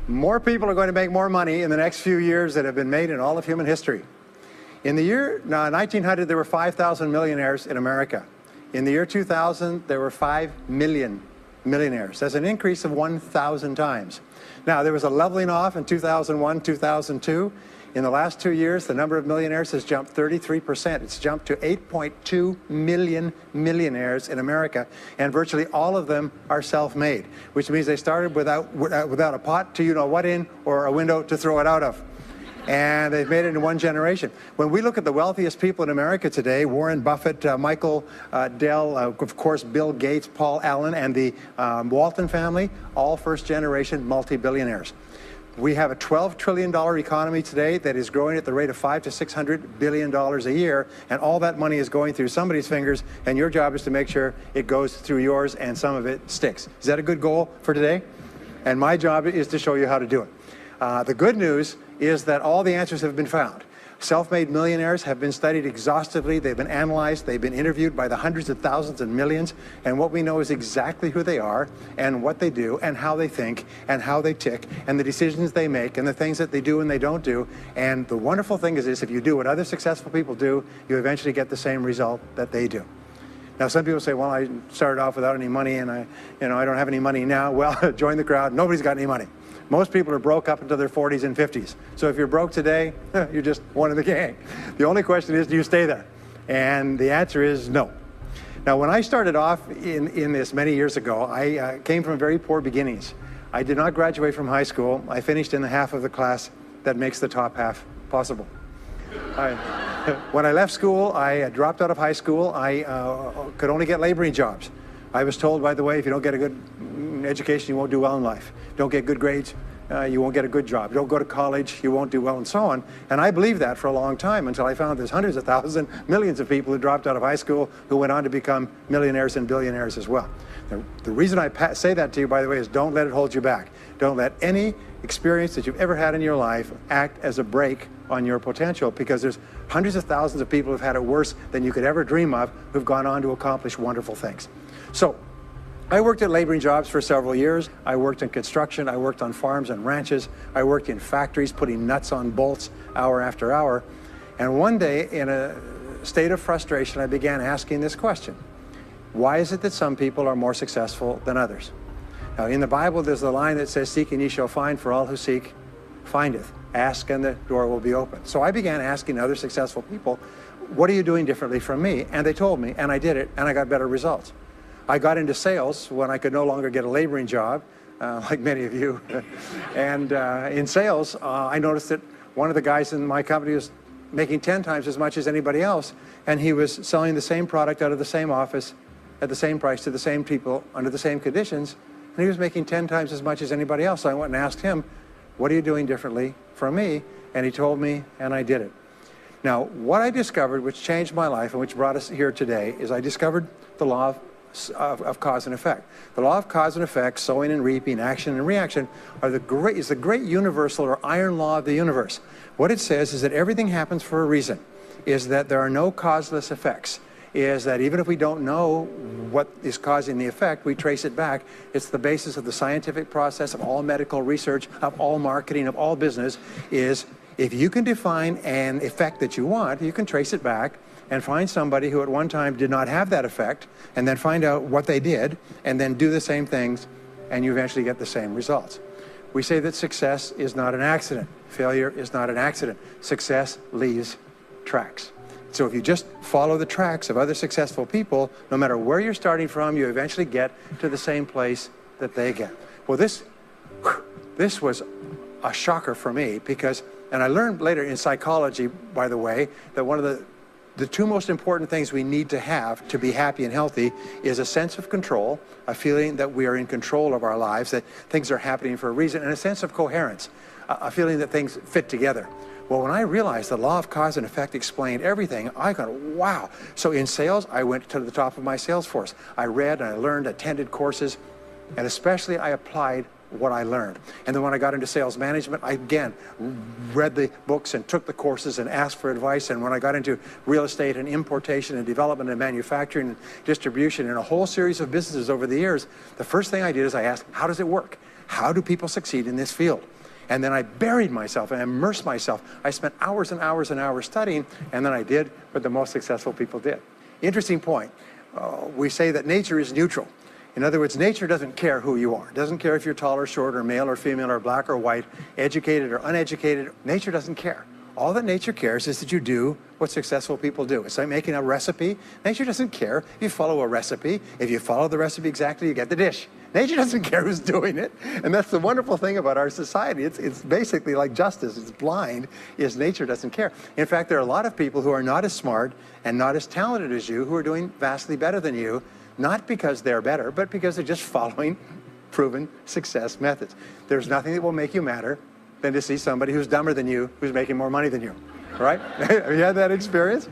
More people are going to make more money in the next few years than have been made in all of human history. In the year 1900, there were 5,000 millionaires in America. In the year 2000, there were 5 million millionaires. That's an increase of 1,000 times. Now, there was a leveling off in 2001, 2002. In the last 2 years, the number of millionaires has jumped 33%. It's jumped to 8.2 million millionaires in America, and virtually all of them are self-made, which means they started without a pot to you-know-what in or a window to throw it out of. And they've made it in one generation. When we look at the wealthiest people in America today, Warren Buffett, Michael Dell, of course, Bill Gates, Paul Allen, and the Walton family, all first-generation multi-billionaires. We have a $12 trillion economy today that is growing at the rate of $500 to $600 billion a year, and all that money is going through somebody's fingers, and your job is to make sure it goes through yours and some of it sticks. Is that a good goal for today? And my job is to show you how to do it. The good news is that all the answers have been found. Self-made millionaires have been studied exhaustively. They've been analyzed. They've been interviewed by the hundreds of thousands and millions. And what we know is exactly who they are and what they do and how they think and how they tick and the decisions they make and the things that they do and they don't do. And the wonderful thing is this: if you do what other successful people do, you eventually get the same result that they do. Now, some people say, well, I started off without any money and I don't have any money now. Well, join the crowd. Nobody's got any money. Most people are broke up into their 40s and 50s. So if you're broke today, you're just one of the gang. The only question is, do you stay there? And the answer is no. Now, when I started off in this many years ago, I came from very poor beginnings. I did not graduate from high school. I finished in the half of the class that makes the top half possible. When I left school, I dropped out of high school. I could only get laboring jobs. I was told, by the way, if you don't get a good education, you won't do well in life. Don't get good grades, you won't get a good job. Don't go to college, you won't do well, and so on. And I believed that for a long time until I found there's hundreds of thousands, millions of people who dropped out of high school who went on to become millionaires and billionaires as well. The reason I say that to you, by the way, is don't let it hold you back. Don't let any experience that you've ever had in your life act as a brake on your potential, because there's hundreds of thousands of people who've had it worse than you could ever dream of, who've gone on to accomplish wonderful things. So, I worked at laboring jobs for several years. I worked in construction. I worked on farms and ranches. I worked in factories putting nuts on bolts hour after hour. And one day, in a state of frustration, I began asking this question: why is it that some people are more successful than others? Now, in the Bible, there's a line that says, "Seek and ye shall find, for all who seek findeth. Ask and the door will be open." So I began asking other successful people, what are you doing differently from me? And they told me, and I did it, and I got better results. I got into sales when I could no longer get a laboring job, like many of you. And in sales, I noticed that one of the guys in my company was making 10 times as much as anybody else, and he was selling the same product out of the same office at the same price to the same people under the same conditions, and he was making 10 times as much as anybody else. So I went and asked him, what are you doing differently from me? And he told me, and I did it. Now, what I discovered, which changed my life and which brought us here today, is I discovered the law of cause and effect. The law of cause and effect, sowing and reaping, action and reaction, is the great universal or iron law of the universe. What it says is that everything happens for a reason, is that there are no causeless effects, is that even if we don't know what is causing the effect, we trace it back. It's the basis of the scientific process, of all medical research, of all marketing, of all business, is if you can define an effect that you want, you can trace it back and find somebody who at one time did not have that effect, and then find out what they did, and then do the same things, and you eventually get the same results. We say that success is not an accident. Failure is not an accident. Success leaves tracks. So if you just follow the tracks of other successful people, no matter where you're starting from, you eventually get to the same place that they get. Well, this was a shocker for me, because, and I learned later in psychology, by the way, that one of the two most important things we need to have to be happy and healthy is a sense of control, a feeling that we are in control of our lives, that things are happening for a reason, and a sense of coherence, a feeling that things fit together. Well, when I realized the law of cause and effect explained everything, I got, wow. So in sales, I went to the top of my sales force. I read and I learned, attended courses, and especially I applied what I learned. And then when I got into sales management, I again read the books and took the courses and asked for advice. And when I got into real estate and importation and development and manufacturing and distribution and a whole series of businesses over the years, the first thing I did is I asked, how does it work? How do people succeed in this field? And then I buried myself and immersed myself. I spent hours and hours and hours studying, and then I did what the most successful people did. Interesting point. We say that nature is neutral. In other words, nature doesn't care who you are. It doesn't care if you're tall or short or male or female or black or white, educated or uneducated. Nature doesn't care. All that nature cares is that you do what successful people do. It's like making a recipe. Nature doesn't care if you follow a recipe. If you follow the recipe exactly, you get the dish. Nature doesn't care who's doing it. And that's the wonderful thing about our society. It's basically like justice. It's blind, is nature doesn't care. In fact, there are a lot of people who are not as smart and not as talented as you who are doing vastly better than you, not because they're better, but because they're just following proven success methods. There's nothing that will make you madder than to see somebody who's dumber than you, who's making more money than you, right? Have you had that experience?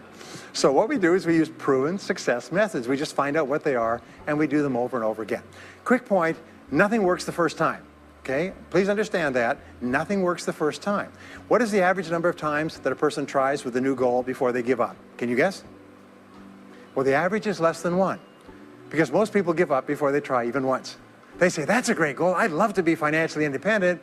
So what we do is we use proven success methods. We just find out what they are, and we do them over and over again. Quick point, nothing works the first time, okay? Please understand that. Nothing works the first time. What is the average number of times that a person tries with a new goal before they give up? Can you guess? Well, the average is less than 1, because most people give up before they try even once. They say, that's a great goal. I'd love to be financially independent.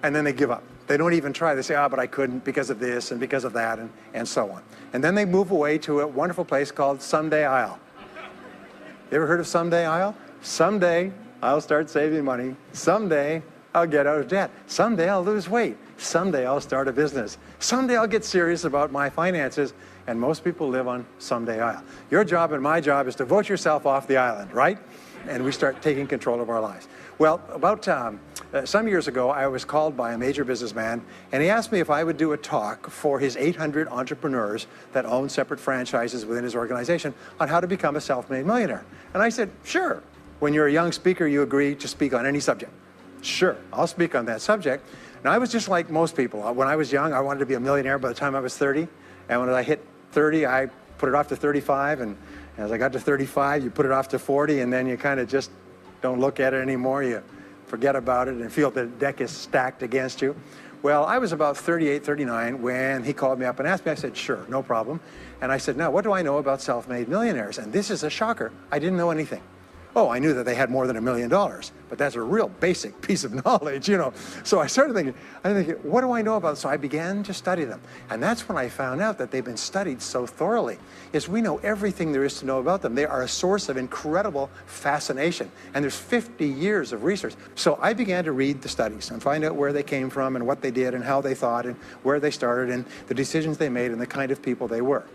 And then they give up. They don't even try. They say, but I couldn't because of this and because of that and so on. And then they move away to a wonderful place called Someday I'll. You ever heard of Someday I'll? Someday I'll start saving money. Someday I'll get out of debt. Someday I'll lose weight. Someday I'll start a business. Someday I'll get serious about my finances. And most people live on Someday I'll. Your job and my job is to vote yourself off the island, right? And we start taking control of our lives. Well, about some years ago, I was called by a major businessman, and he asked me if I would do a talk for his 800 entrepreneurs that own separate franchises within his organization on how to become a self-made millionaire. And I said, sure. When you're a young speaker, you agree to speak on any subject. Sure, I'll speak on that subject. Now, I was just like most people. When I was young, I wanted to be a millionaire by the time I was 30. And when I hit 30, I put it off to 35. And as I got to 35, you put it off to 40, and then you kind of just don't look at it anymore. You forget about it and feel the deck is stacked against you. Well, I was about 38, 39 when he called me up and asked me. I said, sure, no problem. And I said, now, what do I know about self-made millionaires? And this is a shocker. I didn't know anything. Oh, I knew that they had more than $1 million, but that's a real basic piece of knowledge, you know. So I started thinking, what do I know about them? So I began to study them. And that's when I found out that they've been studied so thoroughly, is we know everything there is to know about them. They are a source of incredible fascination. And there's 50 years of research. So I began to read the studies and find out where they came from and what they did and how they thought and where they started and the decisions they made and the kind of people they were.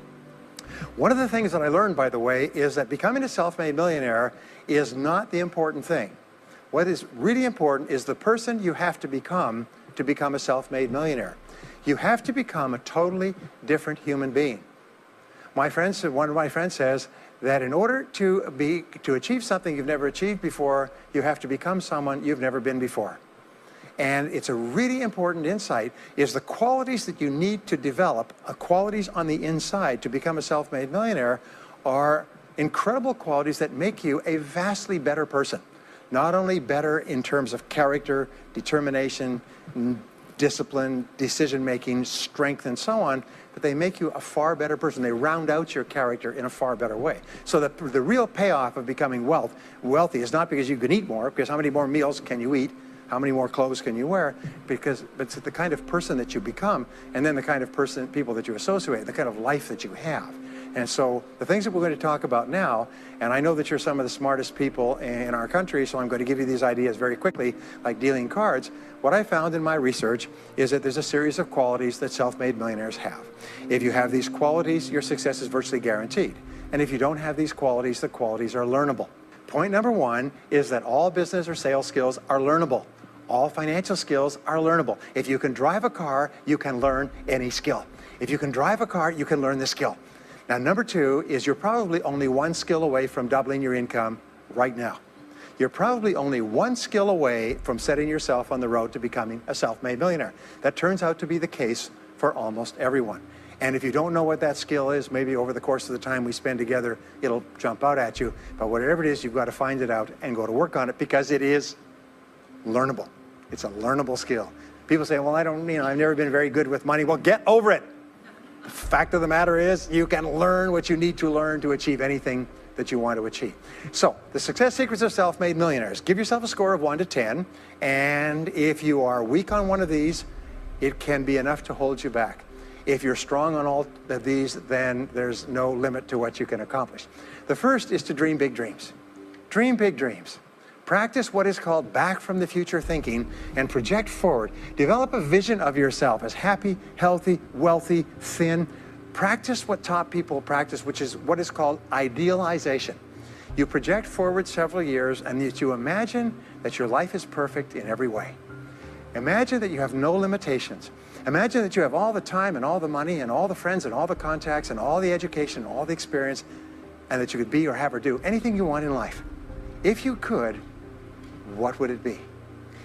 One of the things that I learned, by the way, is that becoming a self-made millionaire is not the important thing. What is really important is the person you have to become a self-made millionaire. You have to become a totally different human being. One of my friends says that in order to achieve something you've never achieved before, you have to become someone you've never been before. And it's a really important insight, is the qualities that you need to develop, qualities on the inside to become a self-made millionaire, are incredible qualities that make you a vastly better person. Not only better in terms of character, determination, discipline, decision-making, strength, and so on, but they make you a far better person. They round out your character in a far better way. So the real payoff of becoming wealthy is not because you can eat more, because how many more meals can you eat? How many more clothes can you wear? But it's the kind of person that you become, and then the kind of people that you associate, the kind of life that you have. And so the things that we're going to talk about now, and I know that you're some of the smartest people in our country, so I'm going to give you these ideas very quickly, like dealing cards. What I found in my research is that there's a series of qualities that self-made millionaires have. If you have these qualities, your success is virtually guaranteed. And if you don't have these qualities, the qualities are learnable. Point number one is that all business or sales skills are learnable. All financial skills are learnable. If you can drive a car, you can learn any skill. If you can drive a car, you can learn the skill. Now, number two is you're probably only one skill away from doubling your income right now. You're probably only one skill away from setting yourself on the road to becoming a self-made millionaire. That turns out to be the case for almost everyone. And if you don't know what that skill is, maybe over the course of the time we spend together, it'll jump out at you. But whatever it is, you've got to find it out and go to work on it, because it is learnable. It's a learnable skill. People say, well, I've never been very good with money. Well, get over it. The fact of the matter is, you can learn what you need to learn to achieve anything that you want to achieve. So, the success secrets of self-made millionaires. Give yourself a score of 1 to 10, and if you are weak on one of these, it can be enough to hold you back. If you're strong on all of these, then there's no limit to what you can accomplish. The first is to dream big dreams. Dream big dreams. Practice what is called back from the future thinking and project forward. Develop a vision of yourself as happy, healthy, wealthy, thin. Practice what top people practice, which is what is called idealization. You project forward several years and that you imagine that your life is perfect in every way. Imagine that you have no limitations. Imagine that you have all the time and all the money and all the friends and all the contacts and all the education and all the experience, and that you could be or have or do anything you want in life. If you could, what would it be?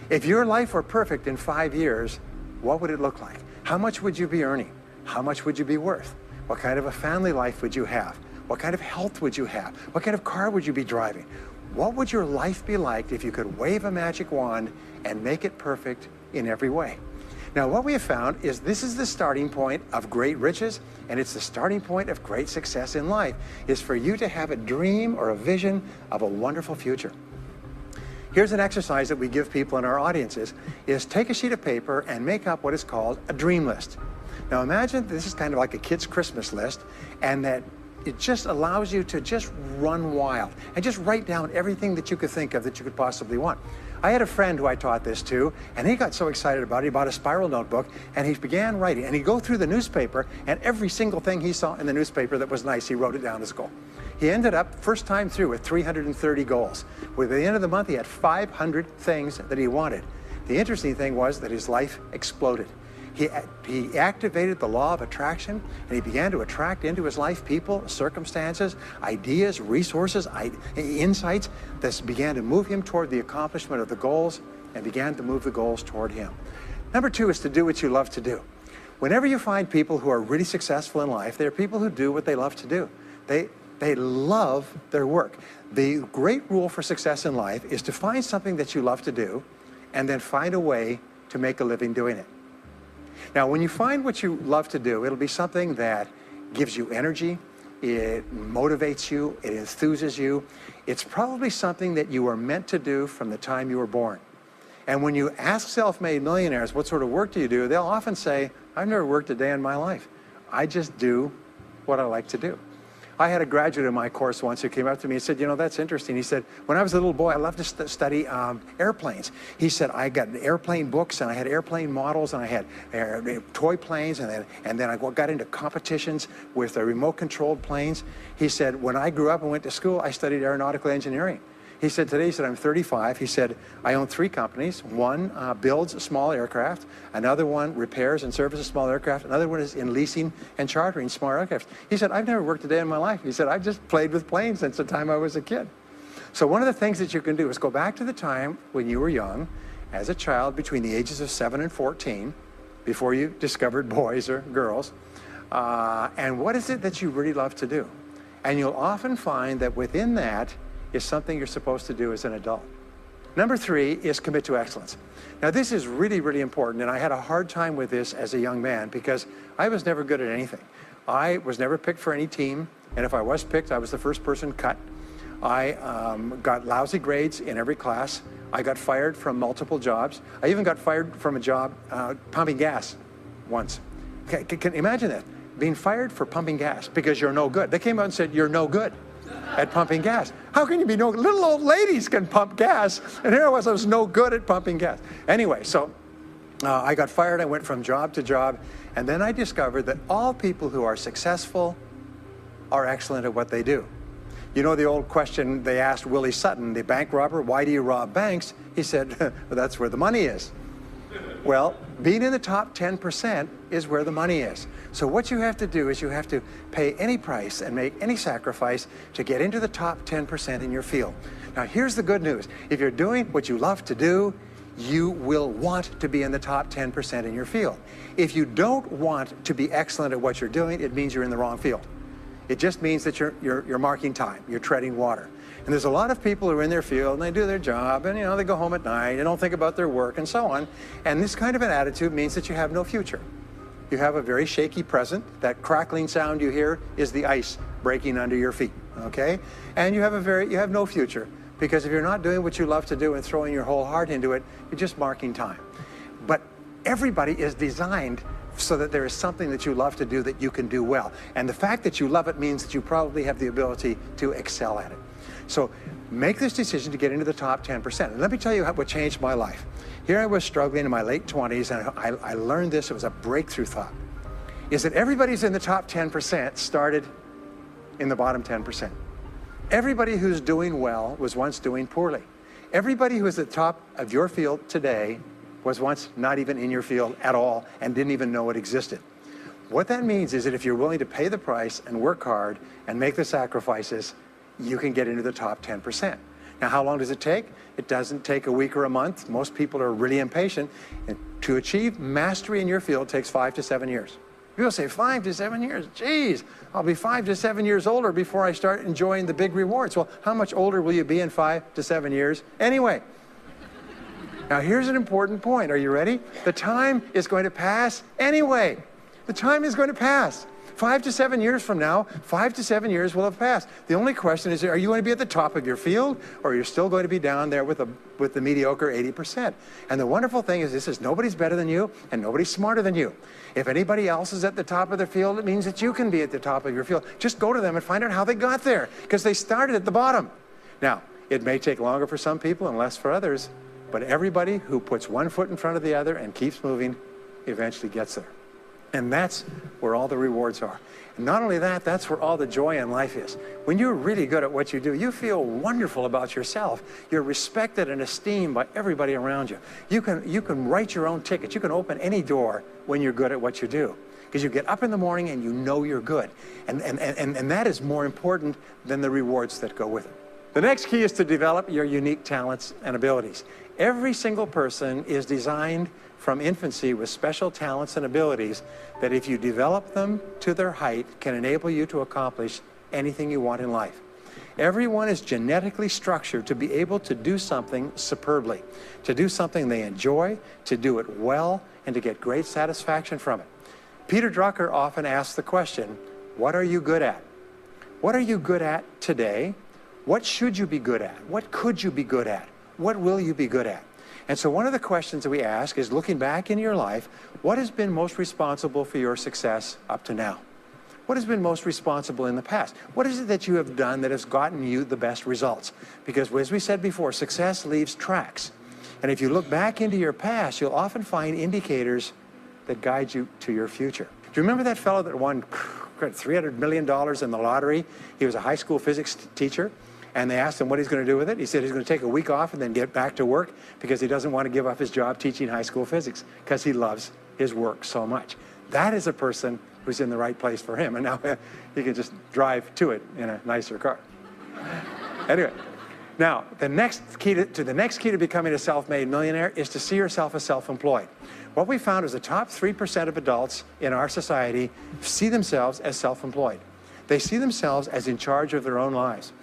If your life were perfect in 5 years, what would it look like? How much would you be earning? How much would you be worth? What kind of a family life would you have? What kind of health would you have? What kind of car would you be driving? What would your life be like if you could wave a magic wand and make it perfect in every way? Now, what we have found is this is the starting point of great riches, and it's the starting point of great success in life, is for you to have a dream or a vision of a wonderful future. Here's an exercise that we give people in our audiences, is take a sheet of paper and make up what is called a dream list. Now imagine this is kind of like a kid's Christmas list, and that it just allows you to just run wild and just write down everything that you could think of that you could possibly want. I had a friend who I taught this to, and he got so excited about it, he bought a spiral notebook, and he began writing. And he'd go through the newspaper, and every single thing he saw in the newspaper that was nice, he wrote it down as a goal. He ended up, first time through, with 330 goals. By the end of the month, he had 500 things that he wanted. The interesting thing was that his life exploded. He activated the law of attraction, and he began to attract into his life people, circumstances, ideas, resources, insights that began to move him toward the accomplishment of the goals and began to move the goals toward him. Number 2 is to do what you love to do. Whenever you find people who are really successful in life, they're people who do what they love to do. They love their work. The great rule for success in life is to find something that you love to do and then find a way to make a living doing it. Now, when you find what you love to do, it'll be something that gives you energy, it motivates you, it enthuses you. It's probably something that you were meant to do from the time you were born. And when you ask self-made millionaires, what sort of work do you do? They'll often say, I've never worked a day in my life. I just do what I like to do. I had a graduate in my course once who came up to me and said, you know, that's interesting. He said, when I was a little boy, I loved to study airplanes. He said, I got airplane books, and I had airplane models, and I had toy planes, and then I got into competitions with remote-controlled planes. He said, when I grew up and went to school, I studied aeronautical engineering. He said, today, he said, I'm 35. He said, I own 3 companies. One builds small aircraft. Another one repairs and services small aircraft. Another one is in leasing and chartering small aircraft. He said, I've never worked a day in my life. He said, I've just played with planes since the time I was a kid. So one of the things that you can do is go back to the time when you were young, as a child between the ages of 7 and 14, before you discovered boys or girls, and what is it that you really love to do? And you'll often find that within that is something you're supposed to do as an adult. Number 3 is commit to excellence. Now this is really, really important, and I had a hard time with this as a young man because I was never good at anything. I was never picked for any team, and if I was picked, I was the first person cut. I got lousy grades in every class. I got fired from multiple jobs. I even got fired from a job pumping gas once. Can you imagine that? Being fired for pumping gas because you're no good. They came out and said, you're no good at pumping gas. How can you be no good? Little old ladies can pump gas, and here I was no good at pumping gas. Anyway, so I got fired. I went from job to job, and then I discovered that all people who are successful are excellent at what they do. You know the old question they asked Willie Sutton, the bank robber, why do you rob banks? He said, well, that's where the money is. Well, being in the top 10% is where the money is. So what you have to do is you have to pay any price and make any sacrifice to get into the top 10% in your field. Now here's the good news. If you're doing what you love to do, you will want to be in the top 10% in your field. If you don't want to be excellent at what you're doing, it means you're in the wrong field. It just means that you're marking time, you're treading water. And there's a lot of people who are in their field and they do their job and, they go home at night, they don't think about their work and so on. And this kind of an attitude means that you have no future. You have a very shaky present. That crackling sound you hear is the ice breaking under your feet, okay? And you have no future, because if you're not doing what you love to do and throwing your whole heart into it, you're just marking time. But everybody is designed so that there is something that you love to do that you can do well. And the fact that you love it means that you probably have the ability to excel at it. So make this decision to get into the top 10%. And let me tell you what changed my life. Here I was struggling in my late 20s, and I learned this. It was a breakthrough thought, is that everybody's in the top 10% started in the bottom 10%. Everybody who's doing well was once doing poorly. Everybody who is at the top of your field today was once not even in your field at all and didn't even know it existed. What that means is that if you're willing to pay the price and work hard and make the sacrifices, you can get into the top 10%. Now, how long does it take? It doesn't take a week or a month. Most people are really impatient. And to achieve mastery in your field takes 5 to 7 years. People say 5 to 7 years. Geez, I'll be 5 to 7 years older before I start enjoying the big rewards. Well, how much older will you be in 5 to 7 years anyway? Now, here's an important point. Are you ready? The time is going to pass anyway. The time is going to pass. 5 to 7 years from now, 5 to 7 years will have passed. The only question is, are you going to be at the top of your field, or you're still going to be down there with the mediocre 80%? And the wonderful thing is this: is nobody's better than you, and nobody's smarter than you. If anybody else is at the top of their field, it means that you can be at the top of your field. Just go to them and find out how they got there, because they started at the bottom. Now, it may take longer for some people and less for others, but everybody who puts one foot in front of the other and keeps moving eventually gets there. And that's where all the rewards are. And not only that, that's where all the joy in life is. When you're really good at what you do, you feel wonderful about yourself. You're respected and esteemed by everybody around you. You can write your own ticket. You can open any door when you're good at what you do, because you get up in the morning and you know you're good. And that is more important than the rewards that go with it. The next key is to develop your unique talents and abilities. Every single person is designed from infancy with special talents and abilities that, if you develop them to their height, can enable you to accomplish anything you want in life. Everyone is genetically structured to be able to do something superbly, to do something they enjoy, to do it well, and to get great satisfaction from it. Peter Drucker often asks the question, what are you good at? What are you good at today? What should you be good at? What could you be good at? What will you be good at? And so one of the questions that we ask is, looking back in your life, what has been most responsible for your success up to now? What has been most responsible in the past? What is it that you have done that has gotten you the best results? Because as we said before, success leaves tracks. And if you look back into your past, you'll often find indicators that guide you to your future. Do you remember that fellow that won $300 million in the lottery? He was a high school physics teacher. And they asked him what he's going to do with it. He said he's going to take a week off and then get back to work, because he doesn't want to give up his job teaching high school physics, because he loves his work so much. That is a person who's in the right place for him. And now he can just drive to it in a nicer car. Anyway, now the next key to becoming a self-made millionaire is to see yourself as self-employed. What we found is the top 3% of adults in our society see themselves as self-employed. They see themselves as in charge of their own lives.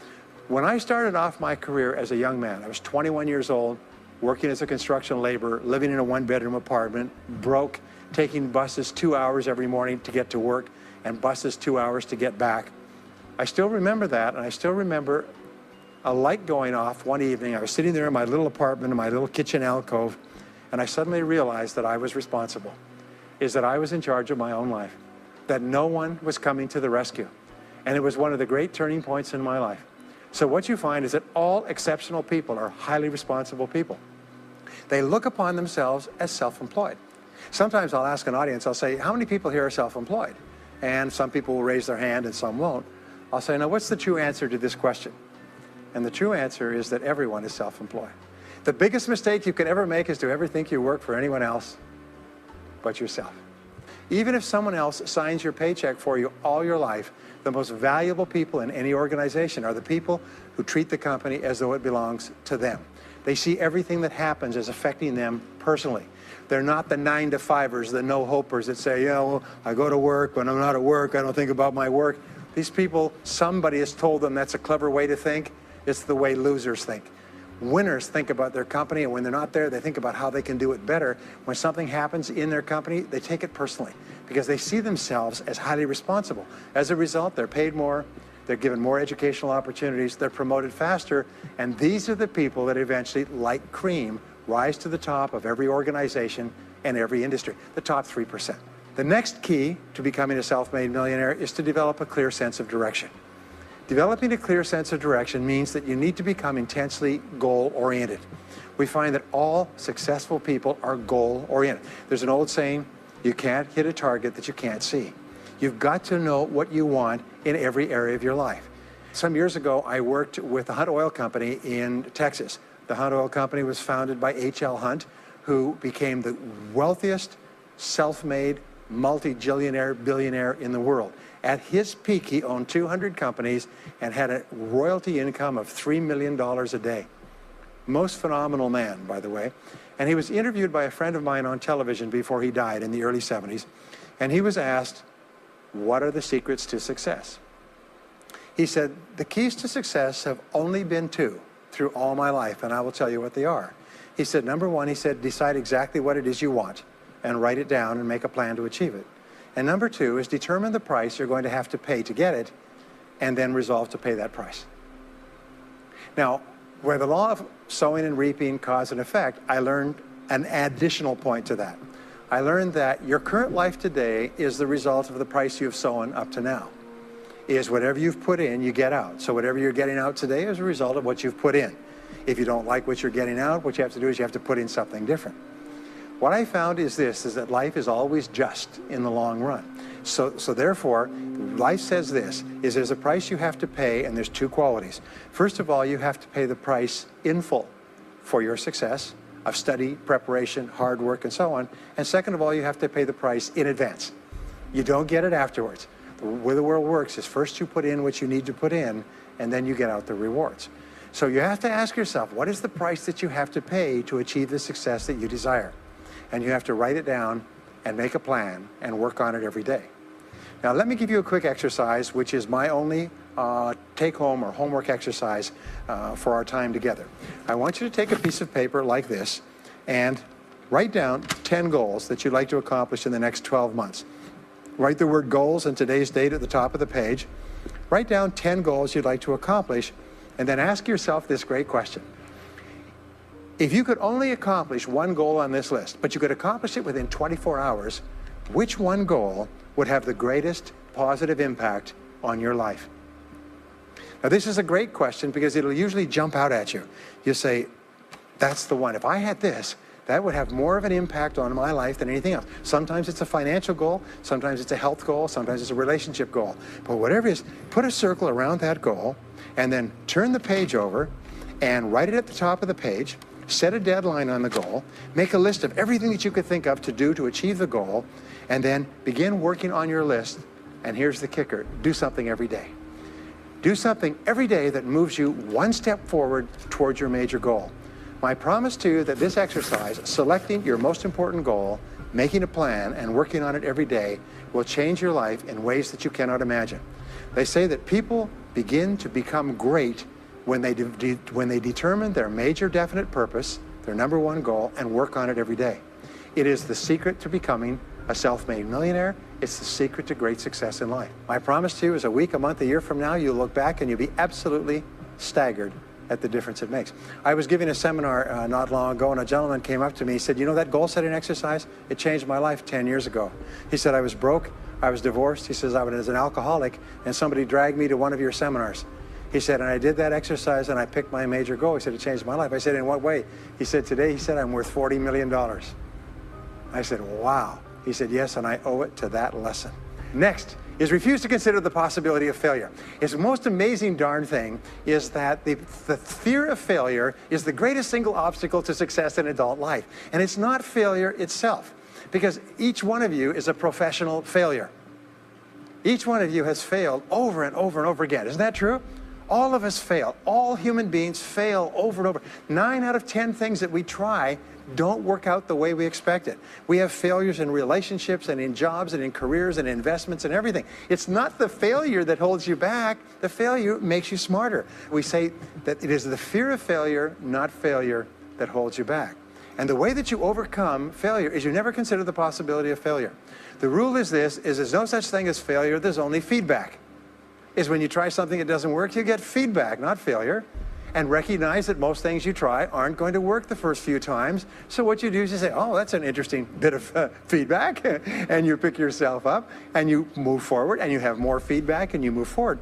When I started off my career as a young man, I was 21 years old, working as a construction laborer, living in a one-bedroom apartment, broke, taking buses 2 hours every morning to get to work and buses 2 hours to get back. I still remember that, and I still remember a light going off one evening. I was sitting there in my little apartment, in my little kitchen alcove, and I suddenly realized that I was responsible, that I was in charge of my own life, that no one was coming to the rescue. And it was one of the great turning points in my life. So what you find is that all exceptional people are highly responsible people. They look upon themselves as self-employed. Sometimes I'll ask an audience, I'll say, how many people here are self-employed? And some people will raise their hand and some won't. I'll say, now what's the true answer to this question? And the true answer is that everyone is self-employed. The biggest mistake you could ever make is to ever think you work for anyone else but yourself. Even if someone else signs your paycheck for you all your life, the most valuable people in any organization are the people who treat the company as though it belongs to them. They see everything that happens as affecting them personally. They're not the 9-to-5ers, the no-hopers that say, well, I go to work, when I'm not at work, I don't think about my work. These people, somebody has told them that's a clever way to think, It's the way losers think. Winners think about their company, and when they're not there, they think about how they can do it better. When something happens in their company, they take it personally because they see themselves as highly responsible. As a result, they're paid more, they're given more educational opportunities, they're promoted faster, and these are the people that eventually, like cream, rise to the top of every organization and every industry, the top 3%. The next key to becoming a self-made millionaire is to develop a clear sense of direction. Developing a clear sense of direction means that you need to become intensely goal-oriented. We find that all successful people are goal-oriented. There's an old saying, you can't hit a target that you can't see. You've got to know what you want in every area of your life. Some years ago, I worked with the Hunt Oil Company in Texas. The Hunt Oil Company was founded by H.L. Hunt, who became the wealthiest, self-made, multi-billionaire in the world. At his peak, he owned 200 companies and had a royalty income of $3 million a day. Most phenomenal man, by the way. And he was interviewed by a friend of mine on television before he died in the early 70s. And he was asked, what are the secrets to success? He said, the keys to success have only been two through all my life, and I will tell you what they are. He said, number one, he said, decide exactly what it is you want and write it down and make a plan to achieve it. And number two is determine the price you're going to have to pay to get it and then resolve to pay that price. Now, where the law of sowing and reaping cause and effect, I learned an additional point to that. I learned that your current life today is the result of the price you've sown up to now. Is whatever you've put in, you get out. So whatever you're getting out today is a result of what you've put in. If you don't like what you're getting out, what you have to do is you have to put in something different. What I found is this, is that life is always just in the long run. So therefore, life says this, is there's a price you have to pay, and there's two qualities. First of all, you have to pay the price in full for your success of study, preparation, hard work, and so on. And second of all, you have to pay the price in advance. You don't get it afterwards. The way the world works is first you put in what you need to put in, and then you get out the rewards. So you have to ask yourself, what is the price that you have to pay to achieve the success that you desire? And you have to write it down and make a plan and work on it every day. Now let me give you a quick exercise, which is my only take-home or homework exercise for our time together. I want you to take a piece of paper like this and write down 10 goals that you'd like to accomplish in the next 12 months. Write the word goals and today's date at the top of the page. Write down 10 goals you'd like to accomplish, and then ask yourself this great question. If you could only accomplish one goal on this list, but you could accomplish it within 24 hours, which one goal would have the greatest positive impact on your life? Now this is a great question because it'll usually jump out at you. You say, that's the one. If I had this, that would have more of an impact on my life than anything else. Sometimes it's a financial goal, sometimes it's a health goal, sometimes it's a relationship goal. But whatever it is, put a circle around that goal and then turn the page over and write it at the top of the page. Set a deadline on the goal, make a list of everything that you could think of to do to achieve the goal, and then begin working on your list. And here's the kicker, do something every day. Do something every day that moves you one step forward towards your major goal. My promise to you that this exercise, selecting your most important goal, making a plan, and working on it every day, will change your life in ways that you cannot imagine. They say that people begin to become great when they determine their major definite purpose, their number one goal, and work on it every day. It is the secret to becoming a self-made millionaire. It's the secret to great success in life. My promise to you is a week, a month, a year from now, you'll look back and you'll be absolutely staggered at the difference it makes. I was giving a seminar not long ago, and a gentleman came up to me. He said, you know that goal-setting exercise? It changed my life 10 years ago. He said, I was broke, I was divorced. He says, I was an alcoholic, and somebody dragged me to one of your seminars. He said, and I did that exercise and I picked my major goal. He said, it changed my life. I said, in what way? He said, today, he said, I'm worth $40 million. I said, wow. He said, yes, and I owe it to that lesson. Next is refuse to consider the possibility of failure. It's the most amazing darn thing is that the fear of failure is the greatest single obstacle to success in adult life. And it's not failure itself, because each one of you is a professional failure. Each one of you has failed over and over and over again. Isn't that true? All of us fail. All human beings fail over and over. 9 out of 10 things that we try don't work out the way we expected. We have failures in relationships and in jobs and in careers and investments and everything. It's not the failure that holds you back. The failure makes you smarter. We say that it is the fear of failure, not failure, that holds you back. And the way that you overcome failure is you never consider the possibility of failure. The rule is this, is there's no such thing as failure, there's only feedback. Is when you try something that doesn't work, you get feedback, not failure. And recognize that most things you try aren't going to work the first few times. So what you do is you say, oh, that's an interesting bit of feedback. And you pick yourself up and you move forward and you have more feedback and you move forward.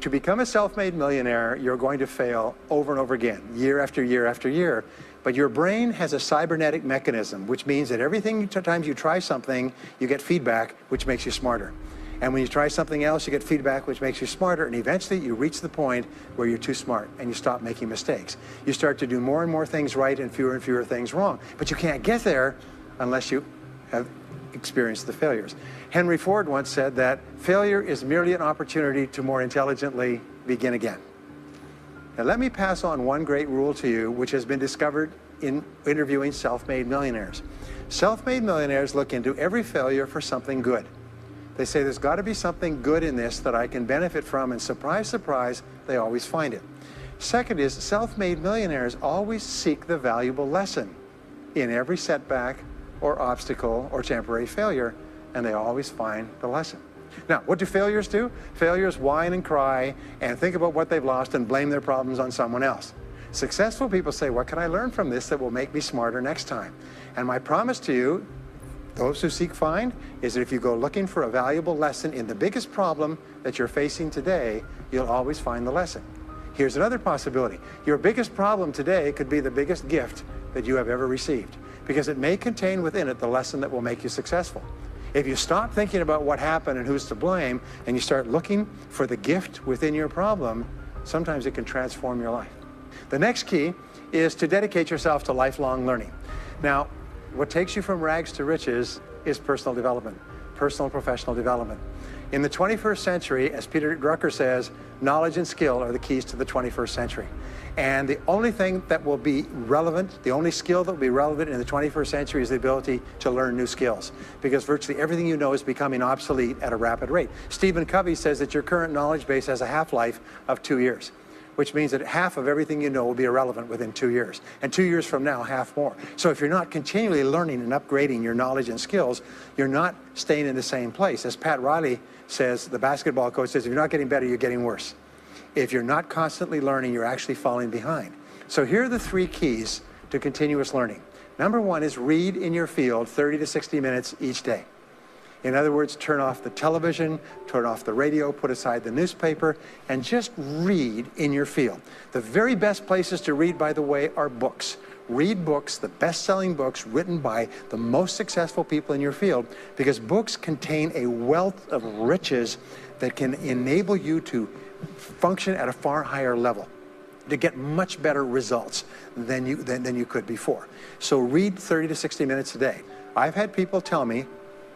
To become a self-made millionaire, you're going to fail over and over again, year after year after year. But your brain has a cybernetic mechanism, which means that every time you try something, you get feedback, which makes you smarter. And when you try something else, you get feedback, which makes you smarter. And eventually you reach the point where you're too smart and you stop making mistakes. You start to do more and more things right and fewer things wrong. But you can't get there unless you have experienced the failures. Henry Ford once said that failure is merely an opportunity to more intelligently begin again. Now let me pass on one great rule to you, which has been discovered in interviewing self-made millionaires. Self-made millionaires look into every failure for something good. They say there's got to be something good in this that I can benefit from, and surprise, surprise, they always find it. Second is self-made millionaires always seek the valuable lesson in every setback or obstacle or temporary failure, and they always find the lesson. Now, what do failures do? Failures whine and cry and think about what they've lost and blame their problems on someone else. Successful people say, what can I learn from this that will make me smarter next time? And my promise to you, those who seek find, is that if you go looking for a valuable lesson in the biggest problem that you're facing today, you'll always find the lesson. Here's another possibility. Your biggest problem today could be the biggest gift that you have ever received, because it may contain within it the lesson that will make you successful. If you stop thinking about what happened and who's to blame, and you start looking for the gift within your problem, sometimes it can transform your life. The next key is to dedicate yourself to lifelong learning. Now, what takes you from rags to riches is personal development, personal and professional development. In the 21st century, as Peter Drucker says, knowledge and skill are the keys to the 21st century. And the only thing that will be relevant, the only skill that will be relevant in the 21st century is the ability to learn new skills, because virtually everything you know is becoming obsolete at a rapid rate. Stephen Covey says that your current knowledge base has a half-life of 2 years, which means that half of everything you know will be irrelevant within 2 years. And 2 years from now, half more. So if you're not continually learning and upgrading your knowledge and skills, you're not staying in the same place. As Pat Riley says, the basketball coach says, if you're not getting better, you're getting worse. If you're not constantly learning, you're actually falling behind. So here are the 3 keys to continuous learning. Number 1 is read in your field 30 to 60 minutes each day. In other words, turn off the television, turn off the radio, put aside the newspaper, and just read in your field. The very best places to read, by the way, are books. Read books, the best-selling books written by the most successful people in your field, because books contain a wealth of riches that can enable you to function at a far higher level, to get much better results than you could before. So read 30 to 60 minutes a day. I've had people tell me,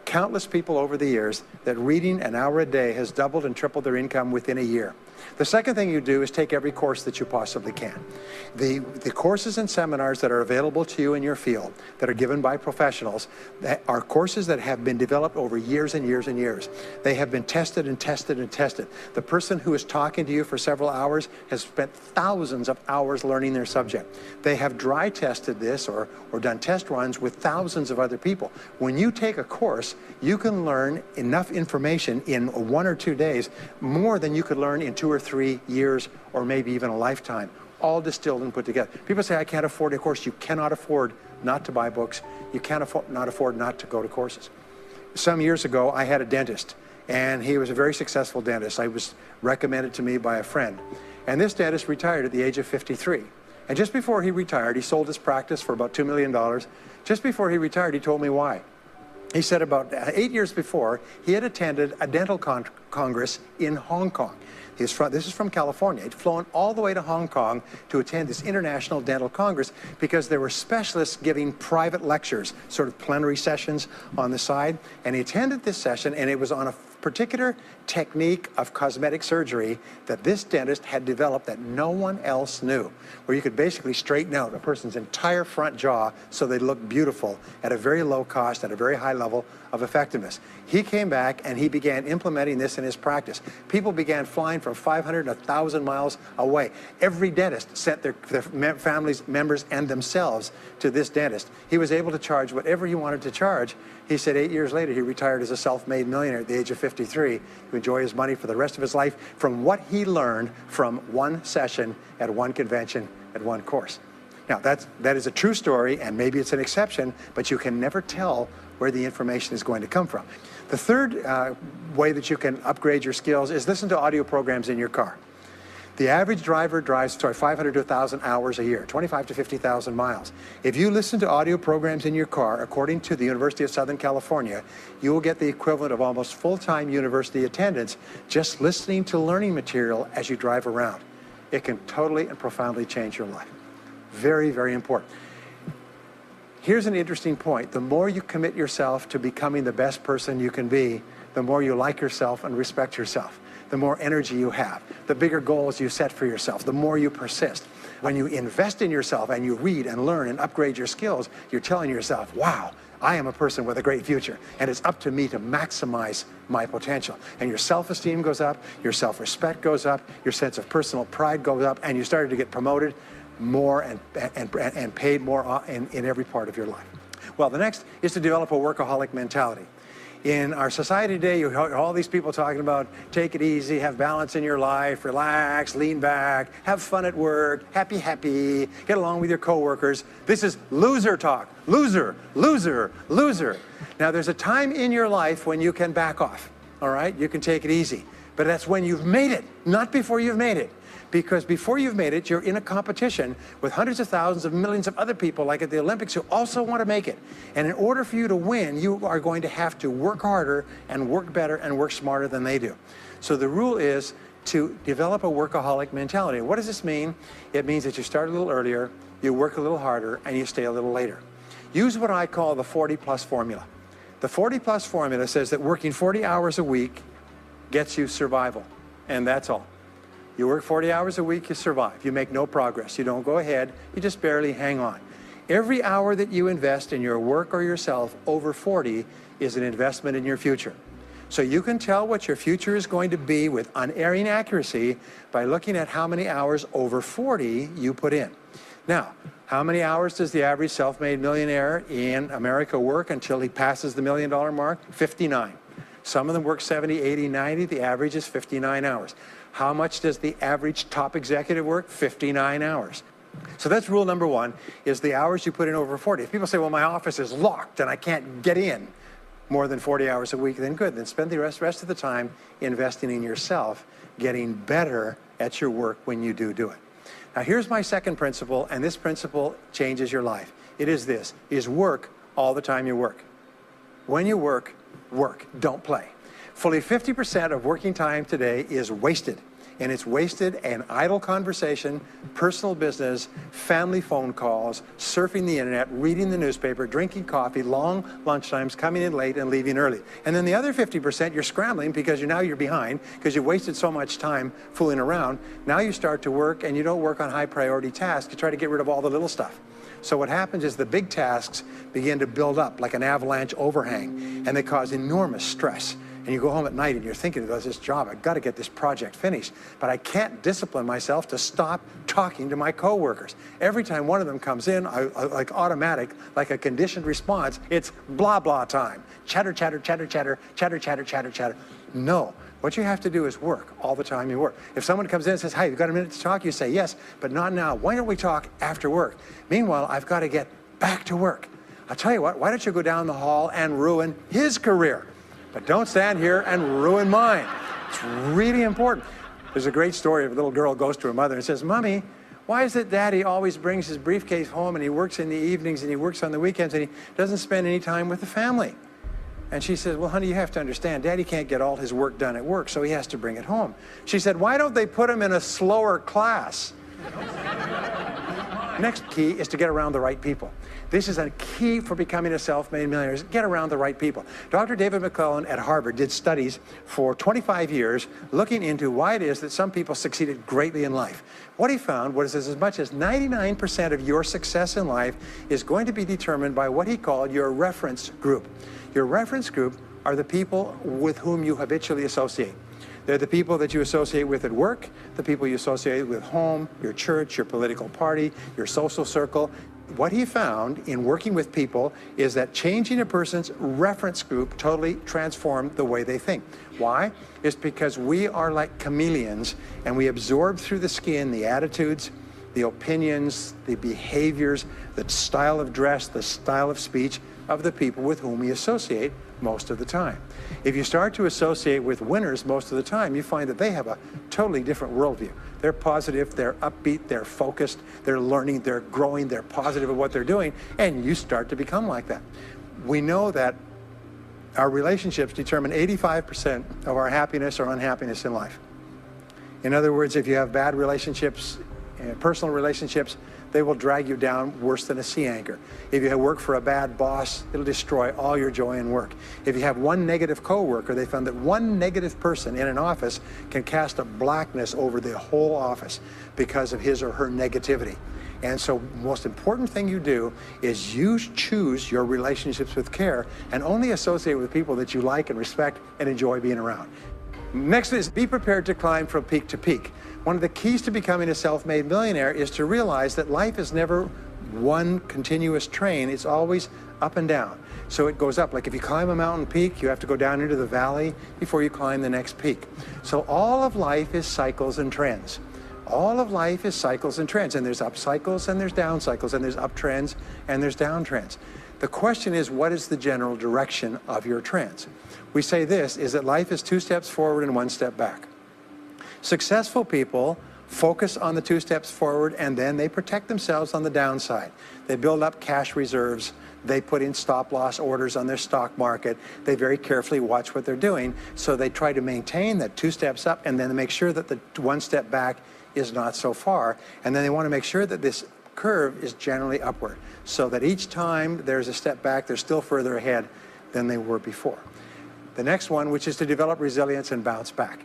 countless people over the years, that reading an hour a day has doubled and tripled their income within a year. The second thing you do is take every course that you possibly can. The courses and seminars that are available to you in your field that are given by professionals that are courses that have been developed over years and years and years. They have been tested and tested and tested. The person who is talking to you for several hours has spent thousands of hours learning their subject. They have dry tested this or done test runs with thousands of other people. When you take a course, you can learn enough information in 1 or 2 days, more than you could learn in 2 or 3 years or maybe even a lifetime, all distilled and put together. People say, I can't afford a course. You cannot afford not to buy books. You can't afford not to go to courses. Some years ago, I had a dentist, and he was a very successful dentist. I was recommended to me by a friend. And this dentist retired at the age of 53. And just before he retired, he sold his practice for about $2 million. Just before he retired, he told me why. He said about 8 years before, he had attended a dental congress in Hong Kong. This is from California. He'd flown all the way to Hong Kong to attend this international dental congress because there were specialists giving private lectures, sort of plenary sessions on the side. And he attended this session, and it was on particular technique of cosmetic surgery that this dentist had developed that no one else knew, where you could basically straighten out a person's entire front jaw so they look beautiful at a very low cost, at a very high level of effectiveness. He came back and he began implementing this in his practice. People began flying from 500 to 1,000 miles away. Every dentist sent their families, members, and themselves to this dentist. He was able to charge whatever he wanted to charge. He said 8 years later, he retired as a self-made millionaire at the age of 53 to enjoy his money for the rest of his life from what he learned from one session at one convention at one course. Now, that is a true story, and maybe it's an exception, but you can never tell where the information is going to come from. The third way that you can upgrade your skills is listen to audio programs in your car. The average driver drives 500 to 1,000 hours a year, 25 to 50,000 miles. If you listen to audio programs in your car, according to the University of Southern California, you will get the equivalent of almost full-time university attendance just listening to learning material as you drive around. It can totally and profoundly change your life. Very, very important. Here's an interesting point. The more you commit yourself to becoming the best person you can be, the more you like yourself and respect yourself. The more energy you have, the bigger goals you set for yourself, the more you persist. When you invest in yourself and you read and learn and upgrade your skills, you're telling yourself, wow, I am a person with a great future, and it's up to me to maximize my potential. And your self-esteem goes up, your self-respect goes up, your sense of personal pride goes up, and you started to get promoted more and paid more in every part of your life. Well, the next is to develop a workaholic mentality. In our society today, you hear all these people talking about take it easy, have balance in your life, relax, lean back, have fun at work, happy, get along with your coworkers. This is loser talk. Loser, loser, loser. Now, there's a time in your life when you can back off, all right? You can take it easy. But that's when you've made it, not before you've made it. Because before you've made it, you're in a competition with hundreds of thousands of millions of other people, like at the Olympics, who also want to make it. And in order for you to win, you are going to have to work harder and work better and work smarter than they do. So the rule is to develop a workaholic mentality. What does this mean? It means that you start a little earlier, you work a little harder, and you stay a little later. Use what I call the 40-plus formula. The 40-plus formula says that working 40 hours a week gets you survival, and that's all. You work 40 hours a week, you survive. You make no progress. You don't go ahead. You just barely hang on. Every hour that you invest in your work or yourself over 40 is an investment in your future. So you can tell what your future is going to be with unerring accuracy by looking at how many hours over 40 you put in. Now, how many hours does the average self-made millionaire in America work until he passes the $1 million mark? 59. Some of them work 70, 80, 90. The average is 59 hours. How much does the average top executive work? 59 hours. So that's rule number one, is the hours you put in over 40. If people say, well, my office is locked and I can't get in more than 40 hours a week, then good. Then spend the rest of the time investing in yourself, getting better at your work when you do it. Now, here's my second principle, and this principle changes your life. It is this, is work all the time you work. When you work, work, don't play. Fully 50% of working time today is wasted. And it's wasted in idle conversation, personal business, family phone calls, surfing the internet, reading the newspaper, drinking coffee, long lunchtimes, coming in late and leaving early. And then the other 50%, you're scrambling because now you're behind because you wasted so much time fooling around. Now you start to work and you don't work on high priority tasks. You try to get rid of all the little stuff. So what happens is the big tasks begin to build up like an avalanche overhang, and they cause enormous stress. And you go home at night and you're thinking about this job, I've got to get this project finished, but I can't discipline myself to stop talking to my coworkers. Every time one of them comes in, like automatic, like a conditioned response, it's blah, blah time. Chatter, chatter, chatter, chatter, chatter, chatter, chatter, chatter. No, what you have to do is work all the time you work. If someone comes in and says, hey, you've got a minute to talk, you say, yes, but not now. Why don't we talk after work? Meanwhile, I've got to get back to work. I'll tell you what, why don't you go down the hall and ruin his career? But don't stand here and ruin mine. It's really important. There's a great story of a little girl goes to her mother and says, Mommy, why is it Daddy always brings his briefcase home and he works in the evenings and he works on the weekends and he doesn't spend any time with the family? And she says, well, honey, you have to understand, Daddy can't get all his work done at work, so he has to bring it home. She said, why don't they put him in a slower class? Next key is to get around the right people. This is a key for becoming a self-made millionaire, is get around the right people. Dr. David McClellan at Harvard did studies for 25 years looking into why it is that some people succeeded greatly in life. What he found was as much as 99% of your success in life is going to be determined by what he called your reference group. Your reference group are the people with whom you habitually associate. They're the people that you associate with at work, the people you associate with home, your church, your political party, your social circle. What he found in working with people is that changing a person's reference group totally transformed the way they think. Why? It's because we are like chameleons, and we absorb through the skin the attitudes, the opinions, the behaviors, the style of dress, the style of speech of the people with whom we associate most of the time. If you start to associate with winners most of the time, you find that they have a totally different worldview. They're positive, they're upbeat, they're focused, they're learning, they're growing, they're positive at what they're doing, and you start to become like that. We know that our relationships determine 85% of our happiness or unhappiness in life. In other words, if you have bad relationships, personal relationships, they will drag you down worse than a sea anchor. If you work for a bad boss, it'll destroy all your joy in work. If you have one negative coworker, they found that one negative person in an office can cast a blackness over the whole office because of his or her negativity. And so the most important thing you do is you choose your relationships with care and only associate with people that you like and respect and enjoy being around. Next is be prepared to climb from peak to peak. One of the keys to becoming a self-made millionaire is to realize that life is never one continuous train. It's always up and down. So it goes up. Like if you climb a mountain peak, you have to go down into the valley before you climb the next peak. So all of life is cycles and trends. All of life is cycles and trends. And there's up cycles and there's down cycles, and there's up trends and there's down trends. The question is, what is the general direction of your trends? We say this, is that life is 2 steps forward and 1 step back. Successful people focus on the 2 steps forward, and then they protect themselves on the downside. They build up cash reserves. They put in stop-loss orders on their stock market. They very carefully watch what they're doing. So they try to maintain that 2 steps up, and then make sure that the 1 step back is not so far. And then they want to make sure that this curve is generally upward, so that each time there's a step back, they're still further ahead than they were before. The next one, which is to develop resilience and bounce back.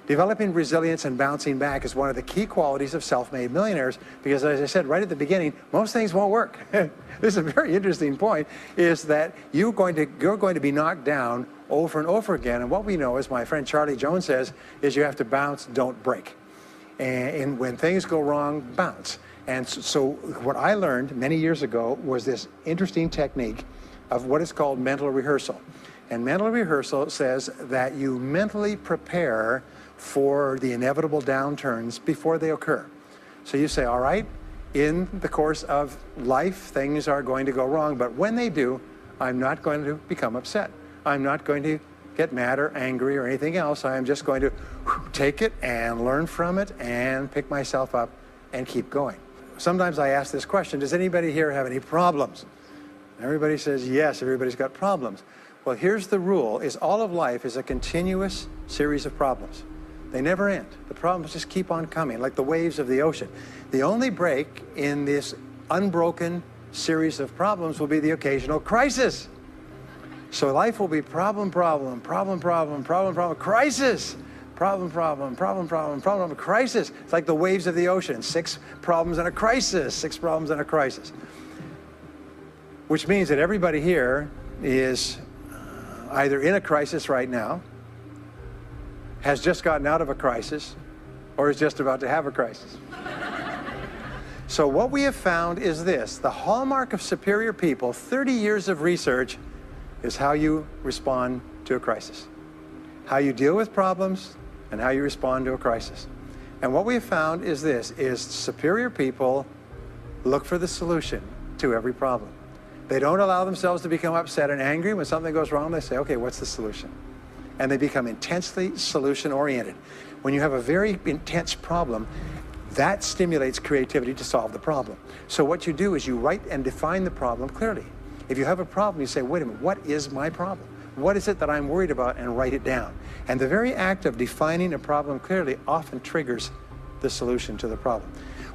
Developing resilience and bouncing back is one of the key qualities of self-made millionaires, because as I said right at the beginning, most things won't work. This is a very interesting point, is that you're going to be knocked down over and over again. And what we know, as my friend Charlie Jones says, is you have to bounce, don't break. And when things go wrong, bounce. And so what I learned many years ago was this interesting technique of what is called mental rehearsal. And mental rehearsal says that you mentally prepare for the inevitable downturns before they occur. So you say, all right, in the course of life, things are going to go wrong, but when they do, I'm not going to become upset. I'm not going to get mad or angry or anything else. I'm just going to take it and learn from it and pick myself up and keep going. Sometimes I ask this question, does anybody here have any problems? Everybody says yes, everybody's got problems. Well, here's the rule, is all of life is a continuous series of problems. They never end. The problems just keep on coming, like the waves of the ocean. The only break in this unbroken series of problems will be the occasional crisis. So life will be problem, problem, problem, problem, problem, problem, crisis. Problem, problem, problem, problem, problem, crisis. It's like the waves of the ocean. 6 problems and a crisis, 6 problems and a crisis. Which means that everybody here is either in a crisis right now, has just gotten out of a crisis, or is just about to have a crisis. So what we have found is this, the hallmark of superior people, 30 years of research, is how you respond to a crisis. How you deal with problems and how you respond to a crisis. And what we have found is this, is superior people look for the solution to every problem. They don't allow themselves to become upset and angry. When something goes wrong, they say, okay, what's the solution? And they become intensely solution-oriented. When you have a very intense problem, that stimulates creativity to solve the problem. So what you do is you write and define the problem clearly. If you have a problem, you say, wait a minute, what is my problem? What is it that I'm worried about? And write it down. And the very act of defining a problem clearly often triggers the solution to the problem.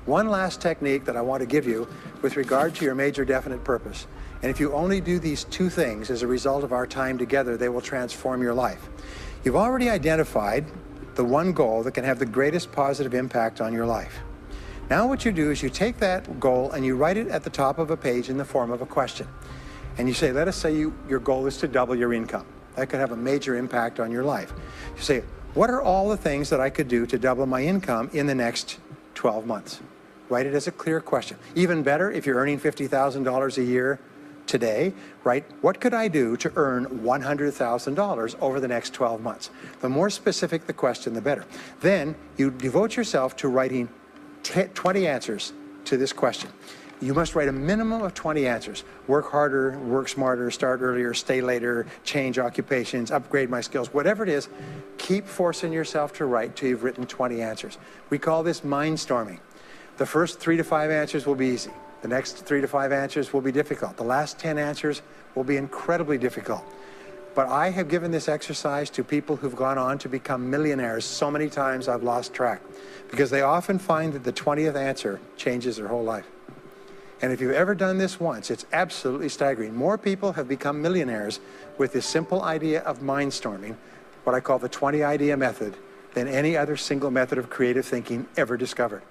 One last technique that I want to give you with regard to your major definite purpose. And if you only do these two things as a result of our time together, they will transform your life. You've already identified the one goal that can have the greatest positive impact on your life. Now what you do is you take that goal and you write it at the top of a page in the form of a question. And you say, let us say your goal is to double your income. That could have a major impact on your life. You say, what are all the things that I could do to double my income in the next 12 months? Write it as a clear question. Even better, if you're earning $50,000 a year today, write, what could I do to earn $100,000 over the next 12 months? The more specific the question, the better. Then you devote yourself to writing 20 answers to this question. You must write a minimum of 20 answers. Work harder, work smarter, start earlier, stay later, change occupations, upgrade my skills, whatever it is, keep forcing yourself to write till you've written 20 answers. We call this mindstorming. The first 3 to 5 answers will be easy. The next 3 to 5 answers will be difficult. The last 10 answers will be incredibly difficult. But I have given this exercise to people who've gone on to become millionaires so many times I've lost track, because they often find that the 20th answer changes their whole life. And if you've ever done this once, it's absolutely staggering. More people have become millionaires with this simple idea of mindstorming, what I call the 20 idea method, than any other single method of creative thinking ever discovered.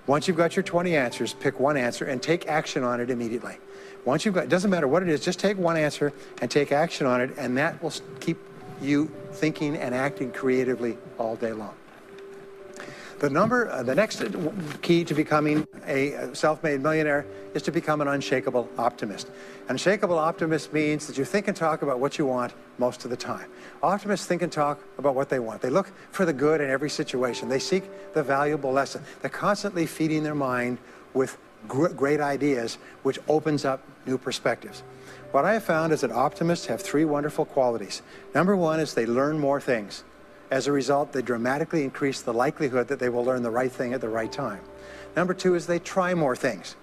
Once you've got your 20 answers, pick one answer and take action on it immediately. Once you've got, it doesn't matter what it is, just take one answer and take action on it, and that will keep you thinking and acting creatively all day long. The next key to becoming a self-made millionaire is to become an unshakable optimist. An unshakable optimist means that you think and talk about what you want most of the time. Optimists think and talk about what they want. They look for the good in every situation. They seek the valuable lesson. They're constantly feeding their mind with great ideas, which opens up new perspectives. What I have found is that optimists have 3 wonderful qualities. Number 1 is they learn more things. As a result, they dramatically increase the likelihood that they will learn the right thing at the right time. Number 2 is they try more things,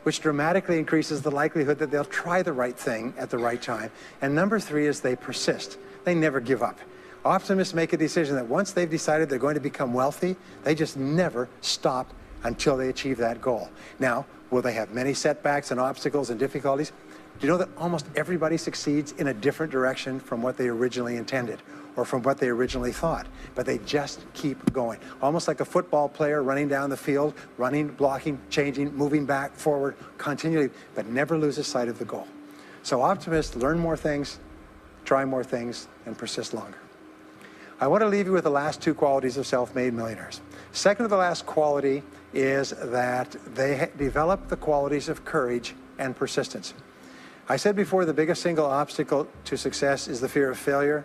which dramatically increases the likelihood that they'll try the right thing at the right time. And number 3 is they persist. They never give up. Optimists make a decision that once they've decided they're going to become wealthy, they just never stop until they achieve that goal. Now, will they have many setbacks and obstacles and difficulties? Do you know that almost everybody succeeds in a different direction from what they originally intended or from what they originally thought? But they just keep going. Almost like a football player running down the field, running, blocking, changing, moving back, forward, continually, but never loses sight of the goal. So optimists learn more things, try more things, and persist longer. I want to leave you with the last 2 qualities of self-made millionaires. Second to the last quality is that they develop the qualities of courage and persistence. I said before, the biggest single obstacle to success is the fear of failure.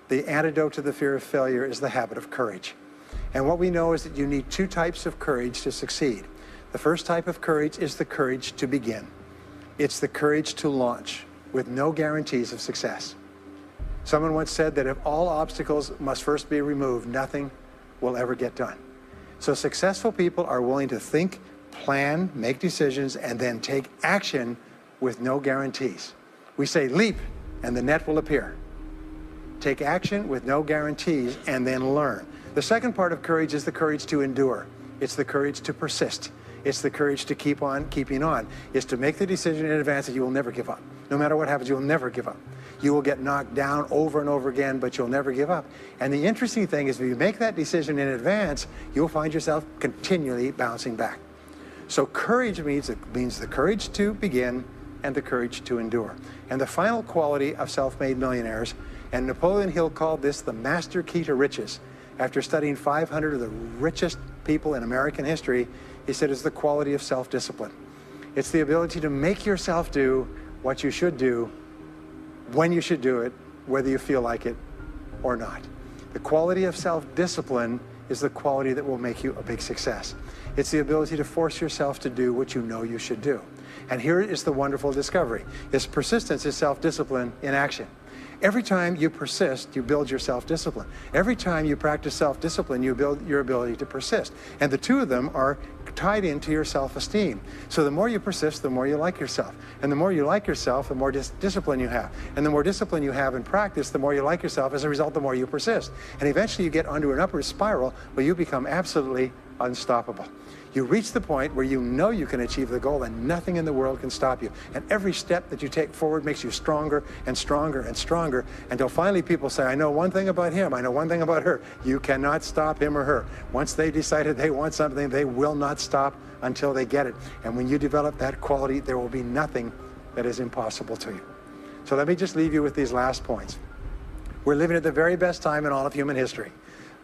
The antidote to the fear of failure is the habit of courage. And what we know is that you need 2 types of courage to succeed. The first type of courage is the courage to begin. It's the courage to launch with no guarantees of success. Someone once said that if all obstacles must first be removed, nothing will ever get done. So successful people are willing to think, plan, make decisions, and then take action with no guarantees. We say leap and the net will appear. Take action with no guarantees and then learn. The second part of courage is the courage to endure. It's the courage to persist. It's the courage to keep on keeping on. It's to make the decision in advance that you will never give up. No matter what happens, you will never give up. You will get knocked down over and over again, but you'll never give up. And the interesting thing is if you make that decision in advance, you'll find yourself continually bouncing back. So courage means the courage to begin and the courage to endure. And the final quality of self-made millionaires, and Napoleon Hill called this the master key to riches. After studying 500 of the richest people in American history, he said it's the quality of self-discipline. It's the ability to make yourself do what you should do, when you should do it, whether you feel like it or not. The quality of self-discipline is the quality that will make you a big success. It's the ability to force yourself to do what you know you should do. And here is the wonderful discovery. This persistence is self-discipline in action. Every time you persist, you build your self-discipline. Every time you practice self-discipline, you build your ability to persist. And the 2 of them are tied into your self-esteem. So the more you persist, the more you like yourself. And the more you like yourself, the more discipline you have. And the more discipline you have in practice, the more you like yourself. As a result, the more you persist. And eventually you get onto an upward spiral where you become absolutely unstoppable. You reach the point where you know you can achieve the goal and nothing in the world can stop you. And every step that you take forward makes you stronger and stronger and stronger until finally people say, I know one thing about him, I know one thing about her. You cannot stop him or her. Once they decided they want something, they will not stop until they get it. And when you develop that quality, there will be nothing that is impossible to you. So let me just leave you with these last points. We're living at the very best time in all of human history.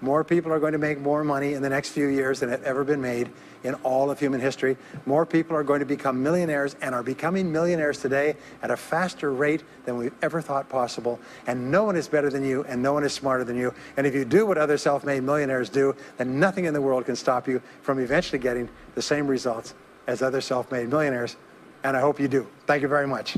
More people are going to make more money in the next few years than have ever been made in all of human history. More people are going to become millionaires and are becoming millionaires today at a faster rate than we've ever thought possible. And no one is better than you, and no one is smarter than you. And if you do what other self-made millionaires do, then nothing in the world can stop you from eventually getting the same results as other self-made millionaires. And I hope you do. Thank you very much.